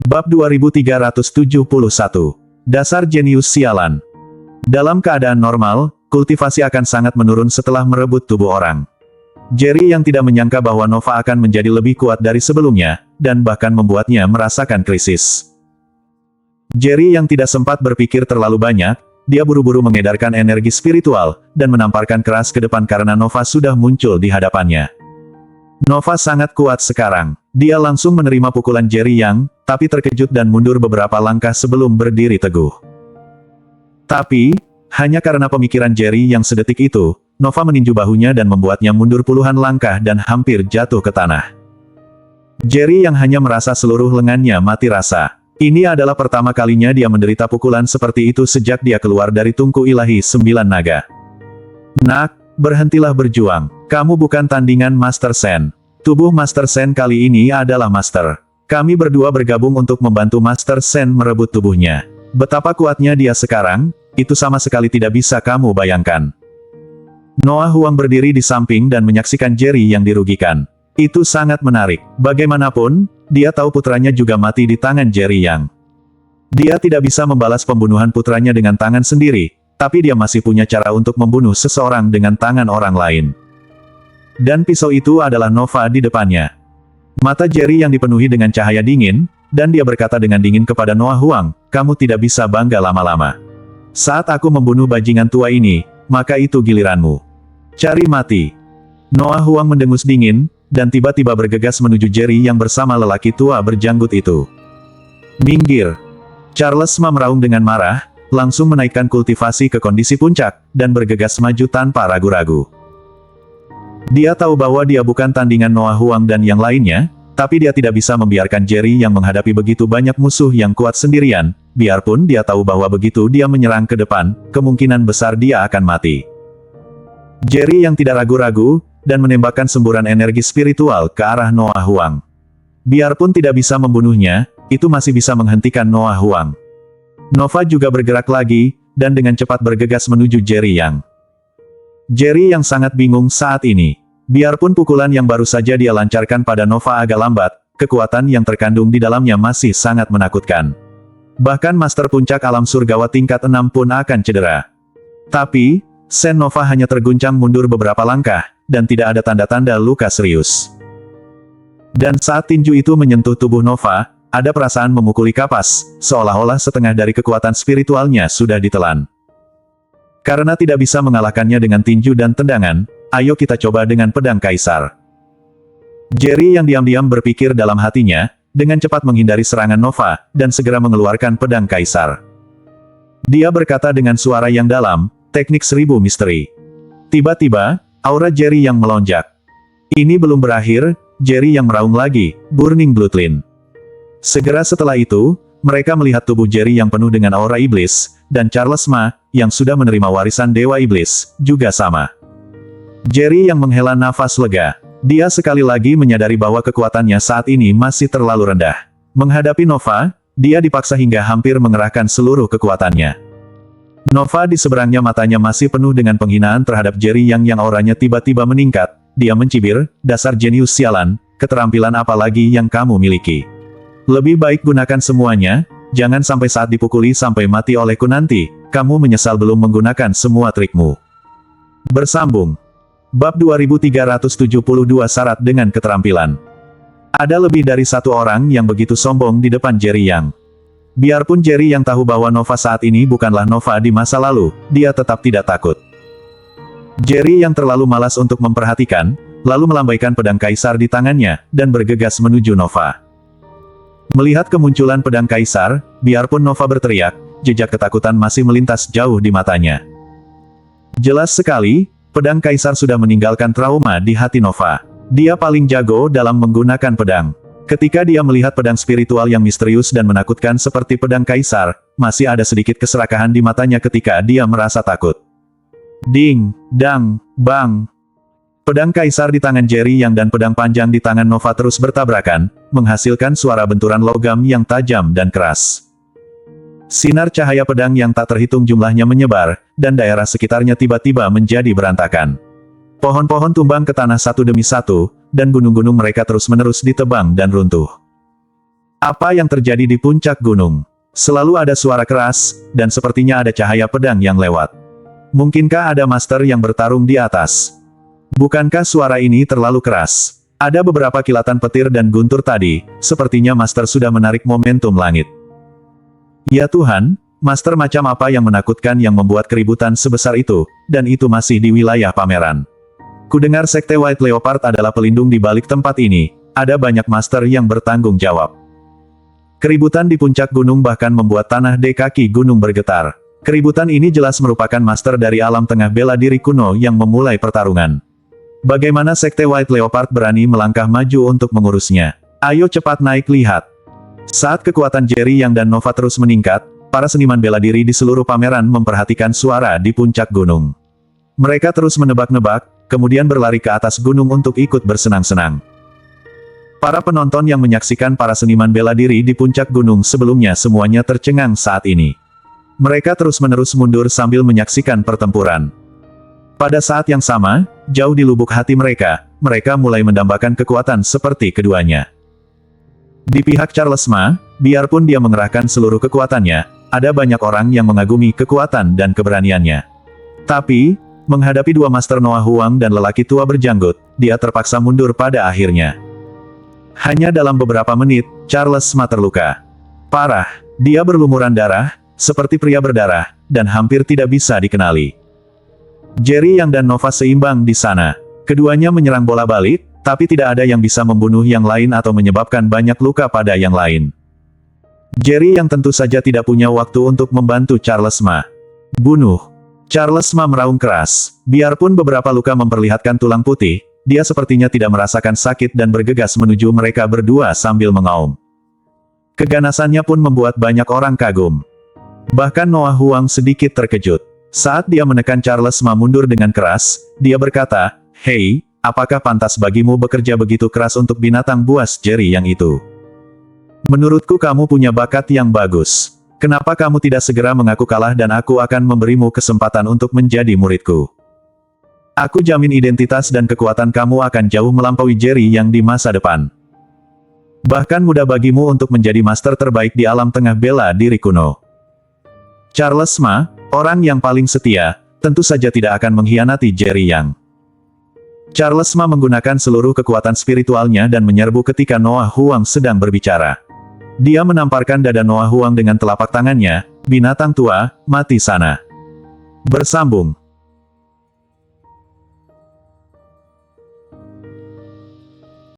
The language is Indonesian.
Bab 2371. Dasar jenius sialan. Dalam keadaan normal, kultivasi akan sangat menurun setelah merebut tubuh orang. Jerry yang tidak menyangka bahwa Nova akan menjadi lebih kuat dari sebelumnya, dan bahkan membuatnya merasakan krisis. Jerry yang tidak sempat berpikir terlalu banyak, dia buru-buru mengedarkan energi spiritual, dan menamparkan keras ke depan karena Nova sudah muncul di hadapannya. Nova sangat kuat sekarang. Dia langsung menerima pukulan Jerry Yang, tapi terkejut dan mundur beberapa langkah sebelum berdiri teguh. Tapi, hanya karena pemikiran Jerry yang sedetik itu, Nova meninju bahunya dan membuatnya mundur puluhan langkah dan hampir jatuh ke tanah. Jerry Yang hanya merasa seluruh lengannya mati rasa. Ini adalah pertama kalinya dia menderita pukulan seperti itu sejak dia keluar dari tungku ilahi 9 naga. Nak, berhentilah berjuang. Kamu bukan tandingan Master Sen. Tubuh Master Sen kali ini adalah Master. Kami berdua bergabung untuk membantu Master Sen merebut tubuhnya. Betapa kuatnya dia sekarang, itu sama sekali tidak bisa kamu bayangkan. Noah Huang berdiri di samping dan menyaksikan Jerry yang dirugikan. Itu sangat menarik. Bagaimanapun, dia tahu putranya juga mati di tangan Jerry Yang. Dia tidak bisa membalas pembunuhan putranya dengan tangan sendiri, tapi dia masih punya cara untuk membunuh seseorang dengan tangan orang lain. Dan pisau itu adalah Nova di depannya. Mata Jerry yang dipenuhi dengan cahaya dingin, dan dia berkata dengan dingin kepada Noah Huang, kamu tidak bisa bangga lama-lama. Saat aku membunuh bajingan tua ini, maka itu giliranmu. Cari mati. Noah Huang mendengus dingin, dan tiba-tiba bergegas menuju Jerry yang bersama lelaki tua berjanggut itu. Minggir. Charles Ma meraung dengan marah, langsung menaikkan kultivasi ke kondisi puncak, dan bergegas maju tanpa ragu-ragu. Dia tahu bahwa dia bukan tandingan Noah Huang dan yang lainnya, tapi dia tidak bisa membiarkan Jerry yang menghadapi begitu banyak musuh yang kuat sendirian, biarpun dia tahu bahwa begitu dia menyerang ke depan, kemungkinan besar dia akan mati. Jerry yang tidak ragu-ragu, dan menembakkan semburan energi spiritual ke arah Noah Huang. Biarpun tidak bisa membunuhnya, itu masih bisa menghentikan Noah Huang. Nova juga bergerak lagi, dan dengan cepat bergegas menuju Jerry Yang. Jerry yang sangat bingung saat ini. Biarpun pukulan yang baru saja dia lancarkan pada Nova agak lambat, kekuatan yang terkandung di dalamnya masih sangat menakutkan. Bahkan Master Puncak Alam Surgawa tingkat 6 pun akan cedera. Tapi, Sen Nova hanya terguncang mundur beberapa langkah, dan tidak ada tanda-tanda luka serius. Dan saat tinju itu menyentuh tubuh Nova, ada perasaan memukuli kapas, seolah-olah setengah dari kekuatan spiritualnya sudah ditelan. Karena tidak bisa mengalahkannya dengan tinju dan tendangan, ayo kita coba dengan pedang kaisar. Jerry yang diam-diam berpikir dalam hatinya, dengan cepat menghindari serangan Nova, dan segera mengeluarkan pedang kaisar. Dia berkata dengan suara yang dalam, teknik 1000 misteri. Tiba-tiba, aura Jerry yang melonjak. Ini belum berakhir, Jerry yang meraung lagi, Burning Bloodline. Segera setelah itu, mereka melihat tubuh Jerry yang penuh dengan aura iblis, dan Charles Ma, yang sudah menerima warisan Dewa Iblis, juga sama. Jerry yang menghela nafas lega. Dia sekali lagi menyadari bahwa kekuatannya saat ini masih terlalu rendah. Menghadapi Nova, dia dipaksa hingga hampir mengerahkan seluruh kekuatannya. Nova di seberangnya matanya masih penuh dengan penghinaan terhadap Jerry yang auranya tiba-tiba meningkat. Dia mencibir, dasar jenius sialan, keterampilan apa lagi yang kamu miliki? Lebih baik gunakan semuanya, jangan sampai saat dipukuli sampai mati olehku nanti, kamu menyesal belum menggunakan semua trikmu. Bersambung. Bab 2372 syarat dengan keterampilan. Ada lebih dari satu orang yang begitu sombong di depan Jerry Yang. Biarpun Jerry yang tahu bahwa Nova saat ini bukanlah Nova di masa lalu, dia tetap tidak takut. Jerry yang terlalu malas untuk memperhatikan, lalu melambaikan pedang kaisar di tangannya, dan bergegas menuju Nova. Melihat kemunculan pedang kaisar, biarpun Nova berteriak, jejak ketakutan masih melintas jauh di matanya. Jelas sekali, pedang kaisar sudah meninggalkan trauma di hati Nova. Dia paling jago dalam menggunakan pedang. Ketika dia melihat pedang spiritual yang misterius dan menakutkan seperti pedang kaisar, masih ada sedikit keserakahan di matanya ketika dia merasa takut. Ding, dang, bang. Pedang kaisar di tangan Jerry Yang dan pedang panjang di tangan Nova terus bertabrakan, menghasilkan suara benturan logam yang tajam dan keras. Sinar cahaya pedang yang tak terhitung jumlahnya menyebar, dan daerah sekitarnya tiba-tiba menjadi berantakan. Pohon-pohon tumbang ke tanah satu demi satu, dan gunung-gunung mereka terus-menerus ditebang dan runtuh. Apa yang terjadi di puncak gunung? Selalu ada suara keras, dan sepertinya ada cahaya pedang yang lewat. Mungkinkah ada master yang bertarung di atas? Bukankah suara ini terlalu keras? Ada beberapa kilatan petir dan guntur tadi, sepertinya master sudah menarik momentum langit. Ya Tuhan, master macam apa yang menakutkan yang membuat keributan sebesar itu, dan itu masih di wilayah pameran. Kudengar Sekte White Leopard adalah pelindung di balik tempat ini, ada banyak master yang bertanggung jawab. Keributan di puncak gunung bahkan membuat tanah di kaki gunung bergetar. Keributan ini jelas merupakan master dari alam tengah bela diri kuno yang memulai pertarungan. Bagaimana Sekte White Leopard berani melangkah maju untuk mengurusnya? Ayo cepat naik lihat. Saat kekuatan Jerry Yang dan Nova terus meningkat, para seniman bela diri di seluruh pameran memperhatikan suara di puncak gunung. Mereka terus menebak-nebak, kemudian berlari ke atas gunung untuk ikut bersenang-senang. Para penonton yang menyaksikan para seniman bela diri di puncak gunung sebelumnya semuanya tercengang saat ini. Mereka terus-menerus mundur sambil menyaksikan pertempuran. Pada saat yang sama, jauh di lubuk hati mereka mulai mendambakan kekuatan seperti keduanya. Di pihak Charles Ma, biarpun dia mengerahkan seluruh kekuatannya, ada banyak orang yang mengagumi kekuatan dan keberaniannya. Tapi, menghadapi dua master Noah Huang dan lelaki tua berjanggut, dia terpaksa mundur pada akhirnya. Hanya dalam beberapa menit, Charles Ma terluka parah. Dia berlumuran darah, seperti pria berdarah, dan hampir tidak bisa dikenali. Jerry Yang dan Nova seimbang di sana. Keduanya menyerang bola balik, tapi tidak ada yang bisa membunuh yang lain atau menyebabkan banyak luka pada yang lain. Jerry Yang tentu saja tidak punya waktu untuk membantu Charles Ma. Bunuh! Charles Ma meraung keras. Biarpun beberapa luka memperlihatkan tulang putih, dia sepertinya tidak merasakan sakit dan bergegas menuju mereka berdua sambil mengaum. Keganasannya pun membuat banyak orang kagum. Bahkan Noah Huang sedikit terkejut. Saat dia menekan Charles Ma mundur dengan keras, dia berkata, "Hei, apakah pantas bagimu bekerja begitu keras untuk binatang buas Jerry Yang itu? Menurutku kamu punya bakat yang bagus. Kenapa kamu tidak segera mengaku kalah dan aku akan memberimu kesempatan untuk menjadi muridku? Aku jamin identitas dan kekuatan kamu akan jauh melampaui Jerry Yang di masa depan. Bahkan mudah bagimu untuk menjadi master terbaik di alam tengah bela diri kuno." Charles Ma, orang yang paling setia, tentu saja tidak akan mengkhianati Jerry Yang. Charles Ma menggunakan seluruh kekuatan spiritualnya dan menyerbu ketika Noah Huang sedang berbicara. Dia menamparkan dada Noah Huang dengan telapak tangannya, "Binatang tua, mati sana." Bersambung.